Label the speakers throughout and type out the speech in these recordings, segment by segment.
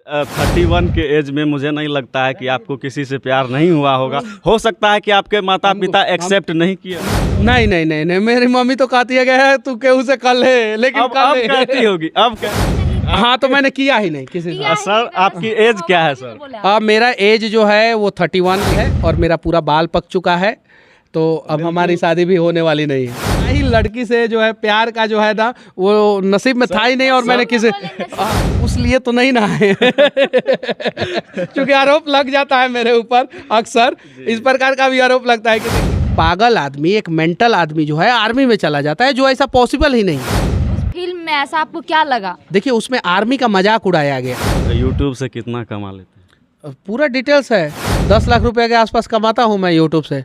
Speaker 1: 31 के एज में मुझे नहीं लगता है कि आपको किसी से प्यार नहीं हुआ होगा। हो सकता है कि आपके माता पिता एक्सेप्ट नहीं किए।
Speaker 2: नहीं नहीं नहीं नहीं, मेरी मम्मी तो कहती है कि तू केहू से कर ले, लेकिन
Speaker 1: अब कहती होगी, अब
Speaker 2: हाँ तो मैंने किया ही नहीं किसी से।
Speaker 1: सर आपकी एज क्या है सर?
Speaker 2: अब मेरा एज जो है वो 31 है और मेरा पूरा बाल पक चुका है, तो अब हमारी शादी भी होने वाली नहीं है। ही लड़की से जो है प्यार का जो है ना वो नसीब में था ही नहीं, और मैंने किसी उस लिए तो नहीं ना है क्योंकि आरोप लग जाता है मेरे ऊपर अक्सर, इस प्रकार का भी आरोप लगता है कि पागल आदमी, एक मेंटल आदमी जो है आर्मी में चला जाता है, जो ऐसा पॉसिबल ही नहीं।
Speaker 3: उस फिल्म में ऐसा आपको क्या लगा?
Speaker 2: देखिए उसमें आर्मी का मजाक उड़ाया गया।
Speaker 1: यूट्यूब से कितना कमा लेते हैं?
Speaker 2: पूरा डिटेल्स है, 10 लाख रुपए के आसपास कमाता हूँ मैं यूट्यूब से,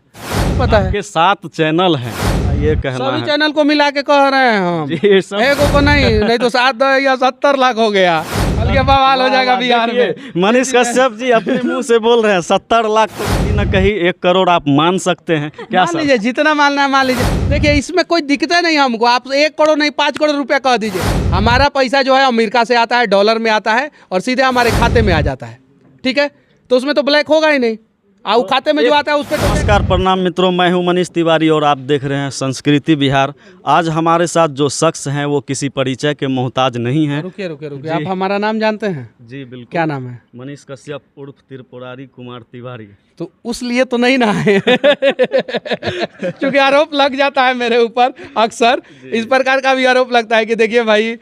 Speaker 2: पता है।
Speaker 1: आपके 7 चैनल हैं, ये कहना
Speaker 2: सभी
Speaker 1: है।
Speaker 2: चैनल को मिला के कह रहे हैं हम,
Speaker 1: जी, सब
Speaker 2: एक को नहीं तो 7 या 70 लाख हो गया, हल्के बवाल हो जाएगा बिहार में।
Speaker 1: मनीष कश्यप जी अपने मुंह से बोल रहे हैं 70 लाख, तो कहीं ना कहीं 1 करोड़ आप मान सकते हैं क्या
Speaker 2: मान
Speaker 1: सर?
Speaker 2: लीजिए जितना मानना है मान लीजिए। देखिए इसमें कोई दिक्कत नहीं हमको, आप 1 करोड़ नहीं 5 करोड़ रुपया कह दीजिए, हमारा पैसा जो है अमेरिका से आता है, डॉलर में आता है और सीधे हमारे खाते में आ जाता है, ठीक है, तो उसमें तो ब्लैक होगा ही नहीं, और खाते में जो आता है उस पर।
Speaker 1: नमस्कार, प्रणाम मित्रों, मैं हूं मनीष तिवारी और आप देख रहे हैं संस्कृति बिहार। आज हमारे साथ जो शख्स हैं वो किसी परिचय के मोहताज नहीं हैं।
Speaker 2: रुकिए रुकिए रुकिए, आप हमारा नाम जानते हैं?
Speaker 1: जी बिल्कुल।
Speaker 2: क्या नाम है?
Speaker 1: मनीष कश्यप उर्फ त्रिपुरारी कुमार तिवारी।
Speaker 2: तो उस लिए तो नहीं ना है क्योंकि आरोप लग जाता है मेरे ऊपर अक्सर, इस प्रकार का भी आरोप लगता है कि देखिए भाई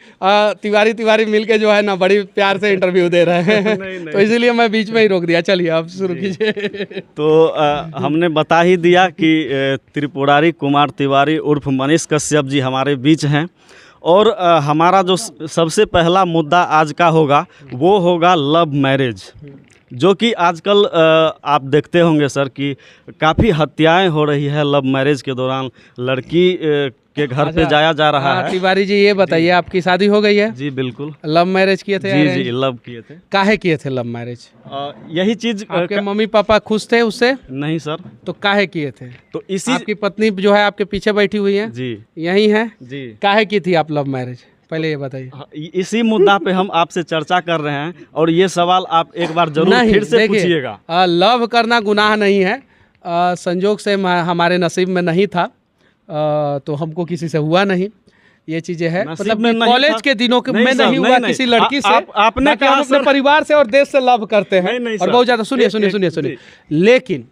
Speaker 2: तिवारी मिलके जो है ना बड़ी प्यार से इंटरव्यू दे रहे हैं
Speaker 1: नहीं।
Speaker 2: तो इसीलिए मैं बीच में ही रोक दिया। चलिए आप शुरू कीजिए।
Speaker 1: तो हमने बता ही दिया कि त्रिपुरारी कुमार तिवारी उर्फ मनीष कश्यप जी हमारे बीच हैं, और हमारा जो सबसे पहला मुद्दा आज का होगा वो होगा लव मैरिज, जो कि आजकल आप देखते होंगे सर कि काफ़ी हत्याएं हो रही है लव मैरिज के दौरान। लड़की के घर पे जाया जा रहा है।
Speaker 2: तिवारी जी ये बताइए आपकी शादी हो गई है?
Speaker 1: जी बिल्कुल।
Speaker 2: लव मैरिज किए थे?
Speaker 1: जी लव किए थे।
Speaker 2: काहे किए थे लव मैरिज?
Speaker 1: यही चीज
Speaker 2: आपके मम्मी पापा खुश थे उससे?
Speaker 1: नहीं सर।
Speaker 2: तो काहे किए थे?
Speaker 1: तो इसी
Speaker 2: आपकी पत्नी जो है आपके पीछे बैठी हुई है
Speaker 1: जी,
Speaker 2: यही है
Speaker 1: जी,
Speaker 2: काहे की थी आप लव मैरिज, पहले ये बताइए।
Speaker 1: इसी मुद्दा पे हम आपसे चर्चा कर रहे हैं, और ये सवाल आप एक बार जरूर फिर से पूछिएगा।
Speaker 2: लव करना गुनाह नहीं है, संजोग से हमारे नसीब में नहीं था, तो हमको किसी से हुआ नहीं, ये चीजें हैं। मतलब कॉलेज के दिनों में नहीं हुआ किसी लड़की से। आपने कहा हम अपने परिवार से और देश से लव करते हैं और बहुत ज्यादा। सुनिए, लेकिन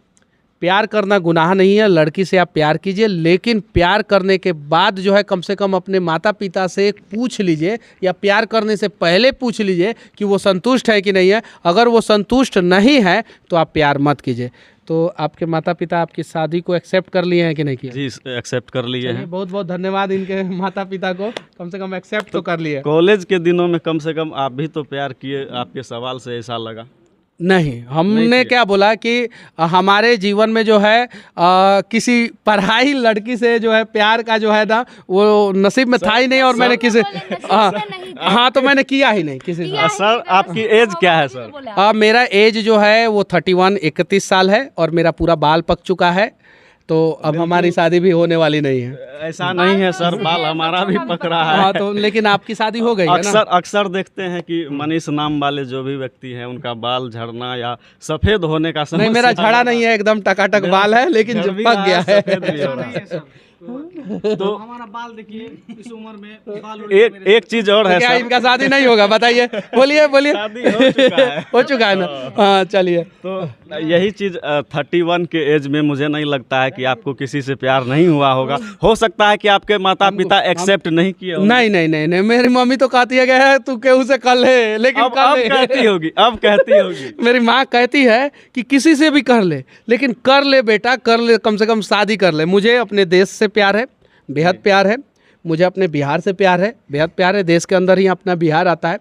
Speaker 2: प्यार करना गुनाह नहीं है, लड़की से आप प्यार कीजिए, लेकिन प्यार करने के बाद जो है कम से कम अपने माता पिता से पूछ लीजिए, या प्यार करने से पहले पूछ लीजिए कि वो संतुष्ट है कि नहीं है। अगर वो संतुष्ट नहीं है तो आप प्यार मत कीजिए। तो आपके माता पिता आपकी शादी को एक्सेप्ट कर लिए हैं कि नहीं किया?
Speaker 1: जी एक्सेप्ट कर लिए हैं।
Speaker 2: बहुत बहुत धन्यवाद इनके माता पिता को, कम से कम एक्सेप्ट तो कर लिए।
Speaker 1: कॉलेज के दिनों में कम से कम आप भी तो प्यार किए, आपके सवाल से ऐसा लगा।
Speaker 2: नहीं, हमने क्या बोला कि हमारे जीवन में जो है किसी पढ़ाई लड़की से जो है प्यार का जो है ना वो नसीब में था ही नहीं, और मैंने किसी हाँ तो मैंने किया ही नहीं किसी से।
Speaker 1: सर आपकी एज क्या है सर?
Speaker 2: मेरा एज जो है वो 31 साल है और मेरा पूरा बाल पक चुका है, तो अब हमारी शादी भी होने वाली नहीं है।
Speaker 1: ऐसा नहीं है सर, बाल हमारा भी पक रहा है।
Speaker 2: हाँ तो लेकिन आपकी शादी हो गई है ना?
Speaker 1: अक्सर देखते हैं कि मनीष नाम वाले जो भी व्यक्ति हैं उनका बाल झड़ना या सफेद होने का समस्या।
Speaker 2: नहीं, मेरा झड़ा नहीं है, एकदम टकाटक बाल है, लेकिन पक गया है।
Speaker 4: तो हमारा बाल देखिए इस उम्र में बाल
Speaker 1: एक चीज और है
Speaker 2: क्या
Speaker 1: सर?
Speaker 2: इनका शादी नहीं होगा? बताइए, बोलिए।
Speaker 1: शादी हो चुका है।
Speaker 2: हो चुका है ना? हाँ चलिए।
Speaker 1: तो यही चीज 31 के एज में मुझे नहीं लगता है कि आपको किसी से प्यार नहीं हुआ होगा। हो सकता है कि आपके माता पिता एक्सेप्ट नहीं किए होंगे।
Speaker 2: नहीं, मेरी मम्मी तो कहती है कि तू केहू से कर ले, लेकिन
Speaker 1: अब कहती होगी
Speaker 2: मेरी माँ कहती है कि किसी से भी कर ले, लेकिन कर ले बेटा, कर ले, कम से कम शादी कर ले। मुझे अपने देश से प्यार है, बेहद प्यार है, मुझे अपने बिहार से प्यार है, बेहद प्यार है। देश के अंदर ही अपना बिहार आता है,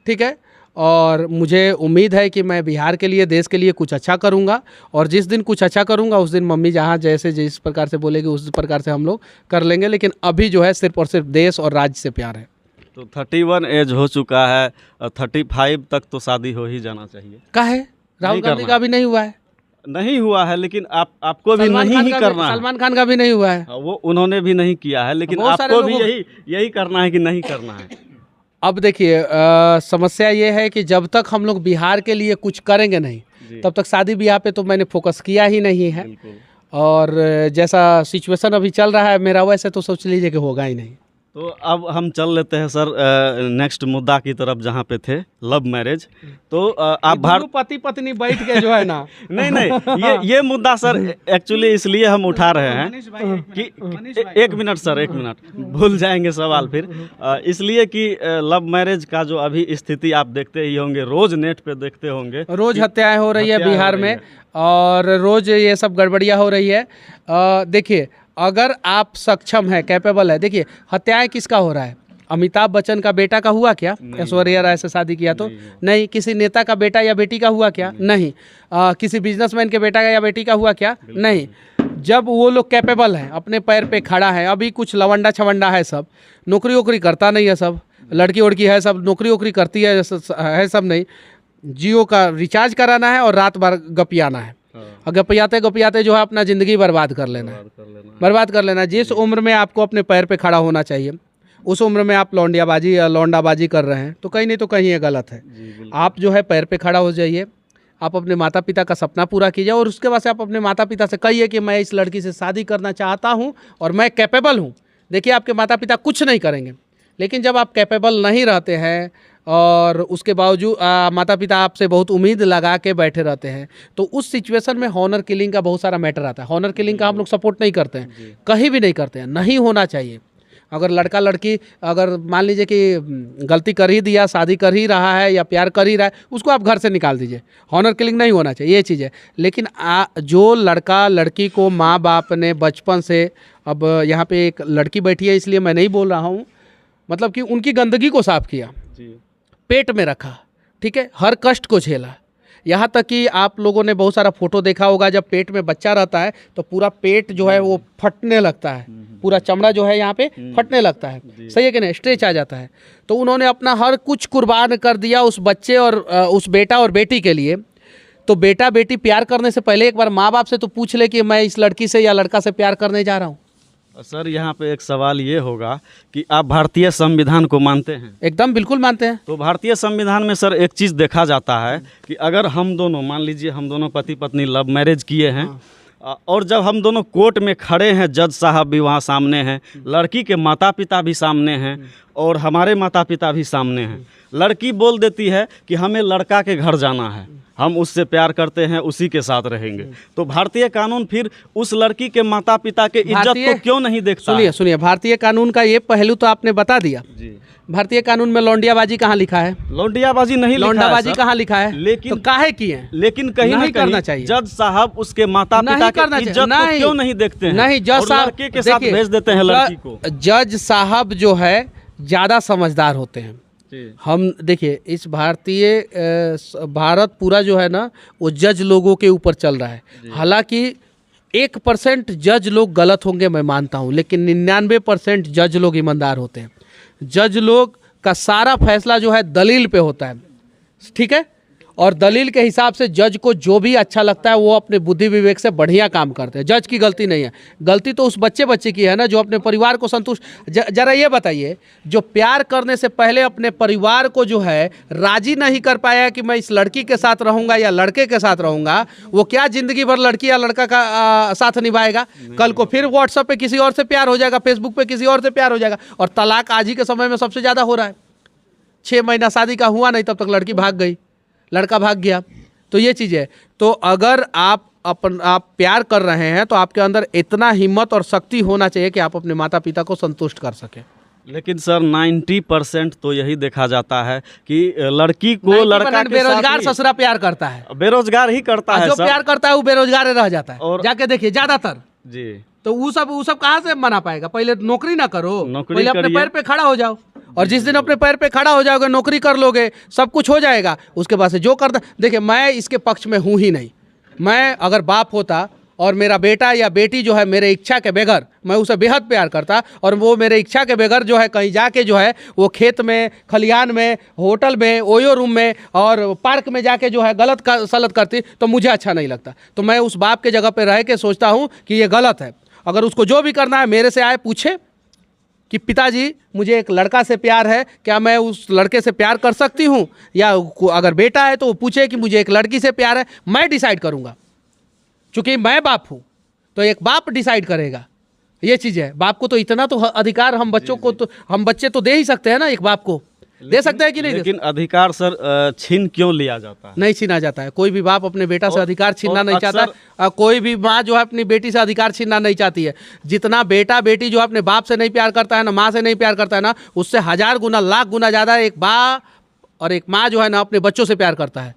Speaker 2: ठीक है, और मुझे उम्मीद है कि मैं बिहार के लिए, देश के लिए कुछ अच्छा करूंगा, और जिस दिन कुछ अच्छा करूंगा उस दिन मम्मी जहां जैसे जिस प्रकार से बोलेगी उस प्रकार से हम लोग कर लेंगे। लेकिन अभी जो है सिर्फ और सिर्फ देश और राज्य से प्यार है।
Speaker 1: तो 31 एज हो चुका है, 35 तक तो शादी हो ही जाना चाहिए।
Speaker 2: का है राहुल गांधी का भी नहीं हुआ है?
Speaker 1: नहीं हुआ है, लेकिन आपको भी नहीं ही करना है।
Speaker 2: सलमान खान का भी नहीं हुआ है।
Speaker 1: वो उन्होंने भी नहीं किया है, लेकिन आपको भी यही करना है कि नहीं करना है?
Speaker 2: अब देखिए समस्या ये है कि जब तक हम लोग बिहार के लिए कुछ करेंगे नहीं तब तक शादी ब्याह पे तो मैंने फोकस किया ही नहीं है। और जैसा सिचुएशन अभी चल रहा है मेरा, वैसे तो सोच लीजिए कि होगा ही नहीं।
Speaker 1: तो अब हम चल लेते हैं सर नेक्स्ट मुद्दा की तरफ, जहाँ पे थे लव मैरिज। तो आप
Speaker 2: पति पत्नी बैठ के जो है ना
Speaker 1: नहीं ये मुद्दा सर एक्चुअली इसलिए हम उठा रहे हैं कि एक मिनट सर, एक मिनट, भूल जाएंगे सवाल फिर। इसलिए कि लव मैरिज का जो अभी स्थिति आप देखते ही होंगे, रोज नेट पे देखते होंगे,
Speaker 2: रोज हत्याएं हो रही है बिहार में और रोज ये सब गड़बड़ियाँ हो रही है। देखिए अगर आप सक्षम है, कैपेबल है, देखिए हत्याएं किसका हो रहा है? अमिताभ बच्चन का बेटा का हुआ क्या ऐश्वर्या राय से शादी किया तो? नहीं। किसी नेता का बेटा या बेटी का हुआ क्या? नहीं। किसी बिजनेसमैन के बेटा का या बेटी का हुआ क्या? नहीं। जब वो लोग कैपेबल हैं, अपने पैर पे खड़ा है, अभी कुछ लवंडा छवंडा है, सब नौकरी वोकरी करता नहीं है, सब लड़की वड़की है, सब नौकरी वोकरी करती है सब नहीं। जियो का रिचार्ज कराना है और रात भर गपियाना है, और गपियाते जो है अपना ज़िंदगी बर्बाद कर लेना है। जिस उम्र में आपको अपने पैर पे खड़ा होना चाहिए उस उम्र में आप लौंडियाबाजी या लौंडाबाजी कर रहे हैं, तो कहीं नहीं तो कहीं ये गलत है। आप जो है पैर पे खड़ा हो जाइए, आप अपने माता पिता का सपना पूरा कीजिए और उसके बाद से आप अपने माता पिता से कहिए कि मैं इस लड़की से शादी करना चाहता हूँ और मैं कैपेबल हूँ। देखिए आपके माता पिता कुछ नहीं करेंगे, लेकिन जब आप कैपेबल नहीं रहते हैं और उसके बावजूद माता पिता आपसे बहुत उम्मीद लगा के बैठे रहते हैं, तो उस सिचुएशन में हॉनर किलिंग का बहुत सारा मैटर आता है। हॉनर किलिंग का हम लोग सपोर्ट नहीं करते हैं, कहीं भी नहीं करते हैं, नहीं होना चाहिए। अगर लड़का लड़की अगर मान लीजिए कि गलती कर ही दिया, शादी कर ही रहा है या प्यार कर ही रहा है, उसको आप घर से निकाल दीजिए। हॉनर किलिंग नहीं होना चाहिए, ये चीज़ है। लेकिन जो लड़का लड़की को माँ बाप ने बचपन से, अब यहाँ पे एक लड़की बैठी है इसलिए मैं नहीं बोल रहा हूँ, मतलब कि उनकी गंदगी को साफ किया, पेट में रखा, ठीक है, हर कष्ट को झेला। यहाँ तक कि आप लोगों ने बहुत सारा फोटो देखा होगा, जब पेट में बच्चा रहता है तो पूरा पेट जो है वो फटने लगता है, पूरा चमड़ा जो है यहाँ पे फटने लगता है, सही है कि नहीं, स्ट्रेच आ जाता है। तो उन्होंने अपना हर कुछ कुर्बान कर दिया उस बच्चे और उस बेटा और बेटी के लिए। तो बेटा बेटी प्यार करने से पहले एक बार माँ बाप से तो पूछ ले कि मैं इस लड़की से या लड़का से प्यार करने जा रहा हूँ।
Speaker 1: सर यहाँ पे एक सवाल ये होगा कि आप भारतीय संविधान को मानते हैं?
Speaker 2: एकदम बिल्कुल मानते हैं।
Speaker 1: तो भारतीय संविधान में सर एक चीज़ देखा जाता है कि अगर हम दोनों, मान लीजिए हम दोनों पति पत्नी लव मैरिज किए हैं, और जब हम दोनों कोर्ट में खड़े हैं, जज साहब भी वहाँ सामने हैं, लड़की के माता पिता भी सामने हैं और हमारे माता पिता भी सामने हैं, लड़की बोल देती है कि हमें लड़का के घर जाना है, हम उससे प्यार करते हैं, उसी के साथ रहेंगे, तो भारतीय कानून फिर उस लड़की के माता पिता के इज्जत को क्यों नहीं देखता?
Speaker 2: सुनिए, भारतीय कानून का ये पहलू तो आपने बता दिया जी। भारतीय कानून में लौंडियाबाजी कहाँ लिखा है?
Speaker 1: लौंडियाबाजी नहीं,
Speaker 2: लौंडाबाजी कहाँ लिखा है?
Speaker 1: लेकिन
Speaker 2: तो काहे की है?
Speaker 1: लेकिन कहीं नहीं करना चाहिए। जज साहब उसके माता पिता की इज्जत को क्यों नहीं देखते हैं?
Speaker 2: नहीं, जज साहब
Speaker 1: लड़के के साथ भेज देते हैं लड़की को।
Speaker 2: जज साहब जो है ज़्यादा समझदार होते हैं। हम देखिए इस भारत पूरा जो है ना वो जज लोगों के ऊपर चल रहा है। हालांकि 1% जज लोग गलत होंगे मैं मानता हूं, लेकिन 99% जज लोग ईमानदार होते हैं। जज लोग का सारा फैसला जो है दलील पे होता है, ठीक है, और दलील के हिसाब से जज को जो भी अच्छा लगता है वो अपने बुद्धि विवेक से बढ़िया काम करते हैं। जज की गलती नहीं है, गलती तो उस बच्चे की है ना जो अपने परिवार को संतुष्ट। जरा ये बताइए, जो प्यार करने से पहले अपने परिवार को जो है राजी नहीं कर पाया कि मैं इस लड़की के साथ रहूंगा या लड़के के साथ रहूंगा, वो क्या जिंदगी भर लड़की या लड़का का साथ निभाएगा? कल को फिर व्हाट्सएप पे किसी और से प्यार हो जाएगा, फेसबुक पे किसी और से प्यार हो जाएगा। और तलाक आज ही के समय में सबसे ज़्यादा हो रहा है। 6 महीना शादी का हुआ नहीं, तब तक लड़की भाग गई, लड़का भाग गया। तो ये चीज़ है। तो अगर आप प्यार कर रहे हैं तो आपके अंदर इतना हिम्मत और शक्ति होना चाहिए कि आप अपने माता पिता को संतुष्ट कर सकें।
Speaker 1: लेकिन सर 90% तो यही देखा जाता है कि लड़की को लड़का के
Speaker 2: बेरोजगार ससुरा प्यार करता है,
Speaker 1: बेरोजगार ही करता है।
Speaker 2: जो प्यार करता है वो बेरोजगार रह जाता है। और जाके देखिए ज़्यादातर
Speaker 1: जी,
Speaker 2: तो वो सब कहाँ से मना पाएगा? पहले नौकरी ना करो, पहले अपने पैर पे खड़ा हो जाओ। और जिस दिन अपने पैर पे खड़ा हो जाओगे, नौकरी कर लोगे, सब कुछ हो जाएगा, उसके बाद से जो करता। देखिए मैं इसके पक्ष में हूँ ही नहीं। मैं अगर बाप होता और मेरा बेटा या बेटी जो है मेरे इच्छा के बगैर, मैं उसे बेहद प्यार करता, और वो मेरे इच्छा के बगैर जो है कहीं जाके जो है वो खेत में, खलिहान में, होटल में, ओयो रूम में और पार्क में जाके जो है गलत सलत करती, तो मुझे अच्छा नहीं लगता। तो मैं उस बाप के जगह पे रह के सोचता हूँ कि ये गलत है। अगर उसको जो भी करना है मेरे से आए पूछे, कि पिताजी मुझे एक लड़का से प्यार है, क्या मैं उस लड़के से प्यार कर सकती हूँ, या अगर बेटा है तो वो पूछे कि मुझे एक लड़की से प्यार है, मैं डिसाइड करूँगा। चूँकि मैं बाप हूँ तो एक बाप डिसाइड करेगा, ये चीज़ है। बाप को तो इतना तो अधिकार हम बच्चों को तो हम बच्चे तो दे ही सकते हैं ना, एक बाप को दे सकते हैं कि नहीं?
Speaker 1: लेकिन अधिकार सर छीन क्यों लिया जाता है?
Speaker 2: नहीं छीना जाता है। कोई भी बाप अपने बेटा से अधिकार छीनना नहीं चाहता, कोई भी माँ जो है अपनी बेटी से अधिकार छीनना नहीं चाहती है। जितना बेटा बेटी जो है अपने बाप से नहीं प्यार करता है ना, माँ से नहीं प्यार करता है ना, उससे 1000 गुना लाख गुना ज़्यादा एक बाप और एक माँ जो है ना अपने बच्चों से प्यार करता है।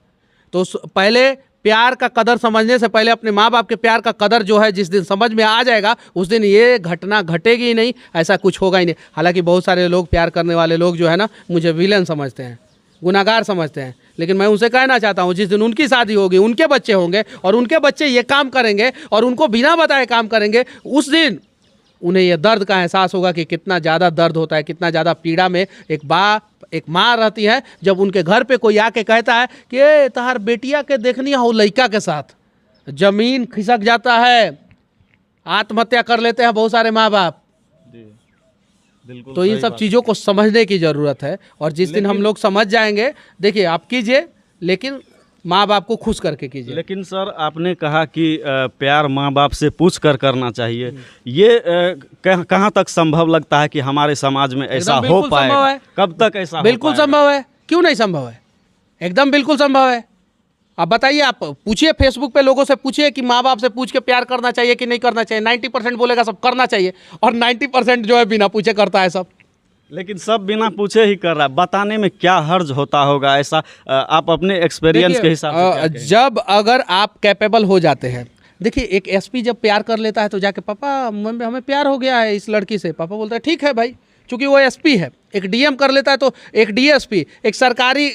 Speaker 2: तो पहले प्यार का कदर समझने से पहले अपने माँ बाप के प्यार का कदर जो है जिस दिन समझ में आ जाएगा, उस दिन ये घटना घटेगी ही नहीं, ऐसा कुछ होगा ही नहीं। हालांकि बहुत सारे लोग, प्यार करने वाले लोग जो है ना, मुझे विलन समझते हैं, गुनाहगार समझते हैं, लेकिन मैं उनसे कहना चाहता हूँ जिस दिन उनकी शादी होगी, उनके बच्चे होंगे और उनके बच्चे ये काम करेंगे और उनको बिना बताए काम करेंगे, उस दिन उन्हें यह दर्द का एहसास होगा कि कितना ज़्यादा दर्द होता है, कितना ज़्यादा पीड़ा में एक बाप एक माँ रहती है। जब उनके घर पे कोई आके कहता है कि ए तहार बेटिया के देखनी हो लड़का के साथ, जमीन खिसक जाता है, आत्महत्या कर लेते हैं बहुत सारे माँ बाप। तो इन सब चीज़ों को समझने की ज़रूरत है, और जिस दिन हम लोग समझ जाएंगे, देखिए आप कीजिए लेकिन माँ बाप को खुश करके कीजिए।
Speaker 1: लेकिन सर आपने कहा कि प्यार माँ बाप से पूछ कर करना चाहिए, ये कहाँ तक संभव लगता है कि हमारे समाज में ऐसा हो पाए? कब तक ऐसा?
Speaker 2: बिल्कुल संभव है, क्यों नहीं संभव है, एकदम बिल्कुल संभव है। अब बताइए, आप पूछिए फेसबुक पे लोगों से पूछिए कि माँ बाप से पूछ के प्यार करना चाहिए कि नहीं करना चाहिए। 90% बोलेगा सब करना चाहिए, और 90% जो है बिना पूछे करता है सब।
Speaker 1: लेकिन सब बिना पूछे ही कर रहा है, बताने में क्या हर्ज होता होगा? ऐसा आप अपने एक्सपीरियंस के हिसाब से
Speaker 2: जब अगर आप कैपेबल हो जाते हैं, देखिए एक एसपी जब प्यार कर लेता है तो जाके पापा हमें प्यार हो गया है इस लड़की से, पापा बोलता है ठीक है भाई, चूँकि वो एसपी है। एक डीएम कर लेता है तो एक डीएसपी, एक सरकारी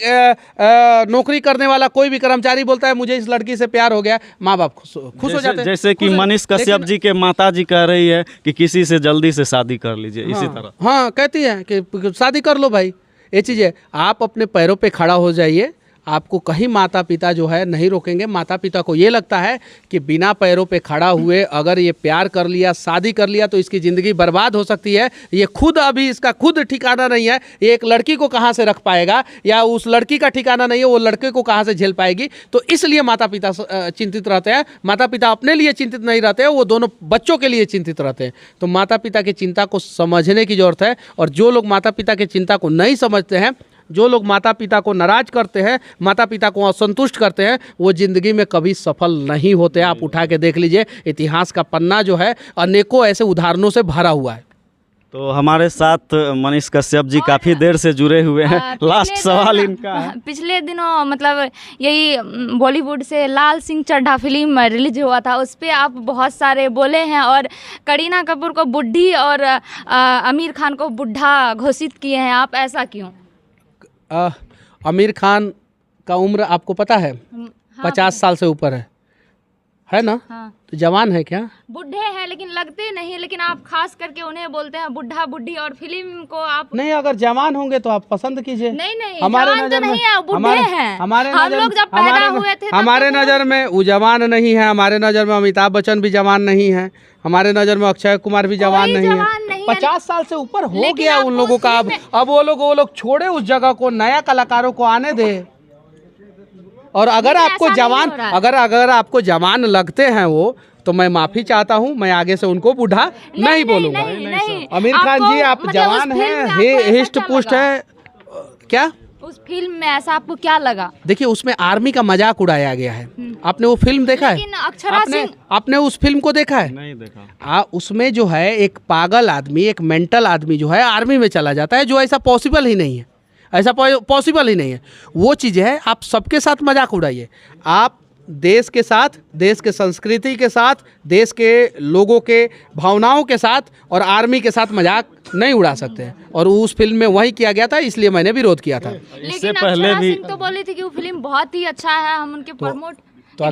Speaker 2: नौकरी करने वाला कोई भी कर्मचारी बोलता है मुझे इस लड़की से प्यार हो गया, माँ बाप खुश हो जाते हैं।
Speaker 1: जैसे कि मनीष कश्यप जी के माता जी कह रही है कि किसी से जल्दी से शादी कर लीजिए, इसी तरह।
Speaker 2: हाँ कहती है कि शादी कर लो भाई। ये चीज़ है, आप अपने पैरों पे खड़ा हो जाइए, आपको कहीं माता पिता जो है नहीं रोकेंगे। माता पिता को ये लगता है कि बिना पैरों पे खड़ा हुए अगर ये प्यार कर लिया, शादी कर लिया तो इसकी ज़िंदगी बर्बाद हो सकती है। ये खुद अभी इसका खुद ठिकाना नहीं है, ये एक लड़की को कहाँ से रख पाएगा, या उस लड़की का ठिकाना नहीं है, वो लड़के को कहाँ से झेल पाएगी। तो इसलिए माता पिता चिंतित रहते हैं। माता पिता अपने लिए चिंतित नहीं रहते हैं, वो दोनों बच्चों के लिए चिंतित रहते हैं। तो माता पिता की चिंता को समझने की ज़रूरत है, और जो लोग माता पिता की चिंता को नहीं समझते हैं, जो लोग माता पिता को नाराज करते हैं, माता पिता को असंतुष्ट करते हैं, वो ज़िंदगी में कभी सफल नहीं होते। आप उठा के देख लीजिए, इतिहास का पन्ना जो है अनेकों ऐसे उदाहरणों से भरा हुआ है।
Speaker 1: तो हमारे साथ मनीष कश्यप जी काफ़ी देर से जुड़े हुए हैं। लास्ट सवाल इनका है,
Speaker 3: पिछले दिनों मतलब यही बॉलीवुड से लाल सिंह चड्ढा फिल्म रिलीज हुआ था, उस पर आप बहुत सारे बोले हैं और करीना कपूर को बुढ़ी और आमिर खान को बुढ़ा घोषित किए हैं, आप ऐसा क्यों?
Speaker 2: आमिर खान का उम्र आपको पता है?
Speaker 3: हाँ,
Speaker 2: 50 साल से ऊपर है ना?
Speaker 3: हाँ।
Speaker 2: तो जवान है क्या?
Speaker 3: बुढ़े हैं लेकिन लगते नहीं, लेकिन आप खास करके उन्हें बोलते हैं बुढ़ा बुढ़ी, और फिल्म को आप
Speaker 2: नहीं, अगर जवान होंगे तो आप पसंद कीजिए।
Speaker 3: नहीं
Speaker 2: हमारे
Speaker 3: जवान तो नहीं है, बुढ़े हैं।
Speaker 2: हमारे
Speaker 3: हम लोग जब पैदा हुए थे
Speaker 2: हमारे नज़र में वो जवान नहीं है, हमारे नज़र में अमिताभ बच्चन भी जवान नहीं है, हमारे नज़र में अक्षय कुमार भी जवान नहीं है। 50 साल से ऊपर हो गया उन लोगों का। अब वो लोग छोड़े उस जगह को, नया कलाकारों को आने दे। और अगर आपको जवान अगर आपको जवान लगते हैं वो, तो मैं माफ़ी चाहता हूँ, मैं आगे से उनको बूढ़ा नहीं बोलूँगा। आमिर खान जी आप जवान हैं, हिस्ट पुष्ट है। क्या
Speaker 3: उस फिल्म में ऐसा आपको क्या लगा?
Speaker 2: देखिए उसमें आर्मी का मजाक उड़ाया गया है। आपने वो फिल्म देखा है? आपने उस फिल्म को देखा है?
Speaker 1: नहीं देखा।
Speaker 2: उसमें जो है एक पागल आदमी, एक मेंटल आदमी जो है आर्मी में चला जाता है, जो ऐसा पॉसिबल ही नहीं है, ऐसा पॉसिबल ही नहीं है। वो चीज़ है, आप सबके साथ मजाक उड़ाइए, आप देश के साथ, देश के संस्कृति के साथ, देश के लोगों के भावनाओं के साथ और आर्मी के साथ मजाक नहीं उड़ा सकते हैं। और उस फिल्म में वही किया गया था, इसलिए मैंने विरोध किया था।
Speaker 3: इससे पहले भी तो बोली थी कि वो फिल्म बहुत ही अच्छा है, हम उनके प्रमोट।
Speaker 2: तो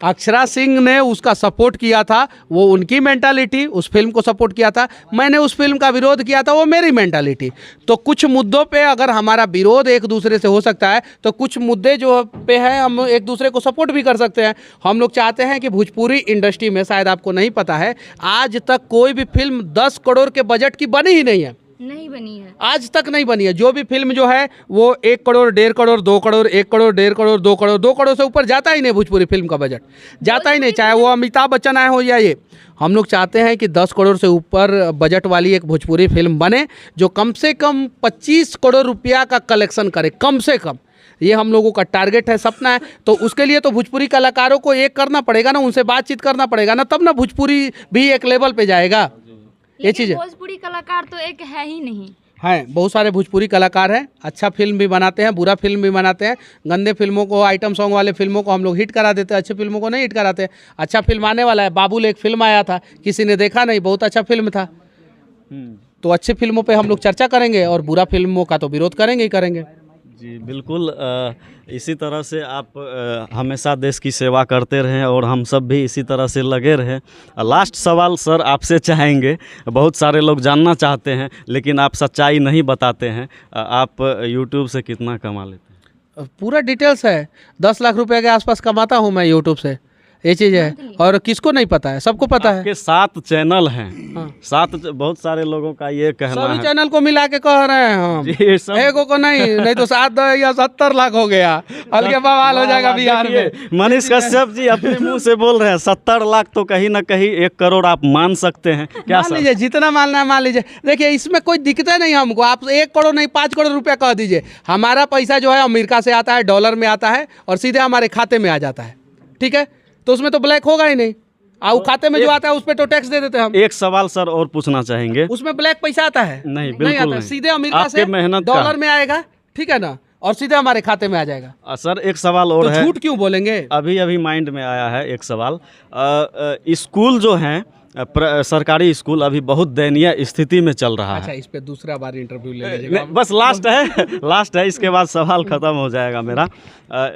Speaker 2: अक्षरा सिंह ने उसका सपोर्ट किया था, वो उनकी मेंटालिटी, उस फिल्म को सपोर्ट किया था। मैंने उस फिल्म का विरोध किया था, वो मेरी मेंटालिटी। तो कुछ मुद्दों पे अगर हमारा विरोध एक दूसरे से हो सकता है, तो कुछ मुद्दे जो पे हैं हम एक दूसरे को सपोर्ट भी कर सकते हैं। हम लोग चाहते हैं कि भोजपुरी इंडस्ट्री में, शायद आपको नहीं पता है, आज तक कोई भी फिल्म 10 करोड़ के बजट की बनी ही नहीं है।
Speaker 3: नहीं बनी है,
Speaker 2: आज तक नहीं बनी है। जो भी फिल्म जो है वो 1 करोड़, 1.5 करोड़, 2 करोड़, 1 करोड़, 1.5 करोड़, 2 करोड़, 2 करोड़ से ऊपर जाता ही नहीं भोजपुरी फिल्म का बजट, जाता ही नहीं। चाहे वो अमिताभ बच्चन आए हो या ये, हम लोग चाहते हैं कि 10 करोड़ से ऊपर बजट वाली एक भोजपुरी फिल्म बने जो कम से कम 25 करोड़ रुपया का कलेक्शन करे, कम से कम। ये हम लोगों का टारगेट है, सपना है। तो उसके लिए तो भोजपुरी कलाकारों को एक करना पड़ेगा ना, उनसे बातचीत करना पड़ेगा ना, तब ना भोजपुरी भी एक लेवल पे जाएगा। ये चीज़ है।
Speaker 3: भोजपुरी कलाकार तो एक है ही नहीं।
Speaker 2: हैं, बहुत सारे भोजपुरी कलाकार हैं, अच्छा फिल्म भी बनाते हैं, बुरा फिल्म भी बनाते हैं। गंदे फिल्मों को, आइटम सॉन्ग वाले फिल्मों को हम लोग हिट करा देते हैं, अच्छे फिल्मों को नहीं हिट कराते। अच्छा फिल्म आने वाला है, बाबुल एक फिल्म आया था, किसी ने देखा नहीं, बहुत अच्छा फिल्म था। तो अच्छे फिल्मों पे हम लोग चर्चा करेंगे और बुरा फिल्मों का तो विरोध करेंगे ही करेंगे।
Speaker 1: जी बिल्कुल, इसी तरह से आप हमेशा देश की सेवा करते रहें और हम सब भी इसी तरह से लगे रहें। लास्ट सवाल सर आपसे चाहेंगे, बहुत सारे लोग जानना चाहते हैं लेकिन आप सच्चाई नहीं बताते हैं, आप यूट्यूब से कितना कमा लेते हैं?
Speaker 2: पूरा डिटेल्स है, 10 लाख रुपए के आसपास कमाता हूँ मैं यूट्यूब से, ये चीज़ है। और किसको नहीं पता है, सबको पता है।
Speaker 1: आपके 7 चैनल हैं,
Speaker 2: हाँ।
Speaker 1: 7, बहुत सारे लोगों का ये कहना
Speaker 2: सभी
Speaker 1: है।
Speaker 2: चैनल को मिला के कह रहे हैं हम,
Speaker 1: जी, सब
Speaker 2: एगो को नहीं तो 7 या 70 लाख हो गया, अलगे बवाल हो जाएगा बिहार में।
Speaker 1: मनीष कश्यप जी अपने मुंह से बोल रहे हैं 70 लाख, तो कहीं ना कहीं 1 करोड़ आप मान सकते हैं क्या
Speaker 2: मान
Speaker 1: सर?
Speaker 2: लीजिए, जितना मानना है मान लीजिए। देखिए इसमें कोई दिक्कत नहीं हमको, आप 1 करोड़ नहीं 5 करोड़ रुपया कह दीजिए, हमारा पैसा जो है अमेरिका से आता है, डॉलर में आता है और सीधे हमारे खाते में आ जाता है, ठीक है। तो उसमें तो ब्लैक होगा ही नहीं, और खाते में जो आता है उस पर तो टैक्स दे देते हैं हम।
Speaker 1: एक सवाल सर और पूछना चाहेंगे,
Speaker 2: उसमें ब्लैक पैसा आता है?
Speaker 1: नहीं
Speaker 2: नहीं
Speaker 1: बिल्कुल
Speaker 2: आता,
Speaker 1: नहीं।
Speaker 2: सीधे अमेरिका
Speaker 1: आपके
Speaker 2: से
Speaker 1: मेहनत का।
Speaker 2: डॉलर में आएगा, ठीक है ना, और सीधे हमारे खाते में आ जाएगा।
Speaker 1: सर एक सवाल और
Speaker 2: तो
Speaker 1: है,
Speaker 2: झूठ क्यों बोलेंगे?
Speaker 1: अभी माइंड में आया है एक सवाल। स्कूल जो हैं सरकारी स्कूल अभी बहुत दयनीय स्थिति में चल रहा
Speaker 2: अच्छा,
Speaker 1: है।
Speaker 2: इस पे दूसरा बार इंटरव्यू ले लीजिएगा।
Speaker 1: बस लास्ट है, इसके बाद सवाल ख़त्म हो जाएगा मेरा।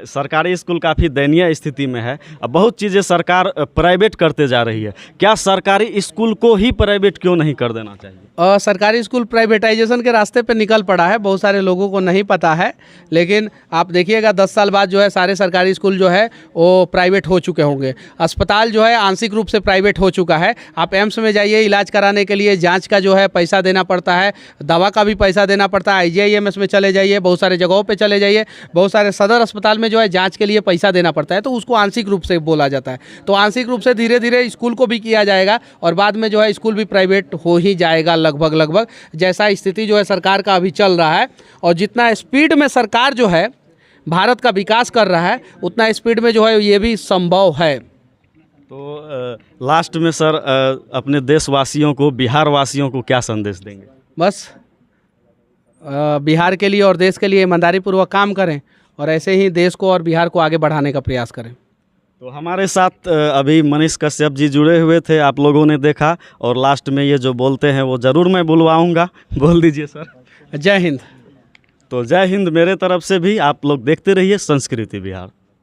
Speaker 1: सरकारी स्कूल काफ़ी दयनीय स्थिति में है, अब बहुत चीज़ें सरकार प्राइवेट करते जा रही है, क्या सरकारी स्कूल को ही प्राइवेट क्यों नहीं कर देना चाहिए?
Speaker 2: सरकारी स्कूल प्राइवेटाइजेशन के रास्ते पे निकल पड़ा है, बहुत सारे लोगों को नहीं पता है, लेकिन आप देखिएगा 10 साल बाद जो है सारे सरकारी स्कूल जो है वो प्राइवेट हो चुके होंगे। अस्पताल जो है आंशिक रूप से प्राइवेट हो चुका है। आप एम्स में जाइए, इलाज कराने के लिए जांच का जो है पैसा देना पड़ता है, दवा का भी पैसा देना पड़ता है। IGIMS में चले जाइए, बहुत सारे जगहों पे चले जाइए, बहुत सारे सदर अस्पताल में जो है जांच के लिए पैसा देना पड़ता है, तो उसको आंशिक रूप से बोला जाता है। तो आंशिक रूप से धीरे धीरे स्कूल को भी किया जाएगा और बाद में जो है स्कूल भी प्राइवेट हो ही जाएगा लगभग, जैसा स्थिति जो है सरकार का अभी चल रहा है। और जितना स्पीड में सरकार जो है भारत का विकास कर रहा है, उतना स्पीड में जो है ये भी संभव है।
Speaker 1: तो लास्ट में सर अपने देशवासियों को, बिहार वासियों को क्या संदेश देंगे? बस
Speaker 2: बिहार के लिए और देश के लिए ईमानदारी पूर्वक काम करें और ऐसे ही देश को और बिहार को आगे बढ़ाने का प्रयास करें।
Speaker 1: तो हमारे साथ अभी मनीष कश्यप जी जुड़े हुए थे, आप लोगों ने देखा, और लास्ट में ये जो बोलते हैं वो ज़रूर मैं बुलवाऊंगा, बोल दीजिए सर।
Speaker 2: जय हिंद।
Speaker 1: तो जय हिंद मेरे तरफ से भी। आप लोग देखते रहिए संस्कृति बिहार।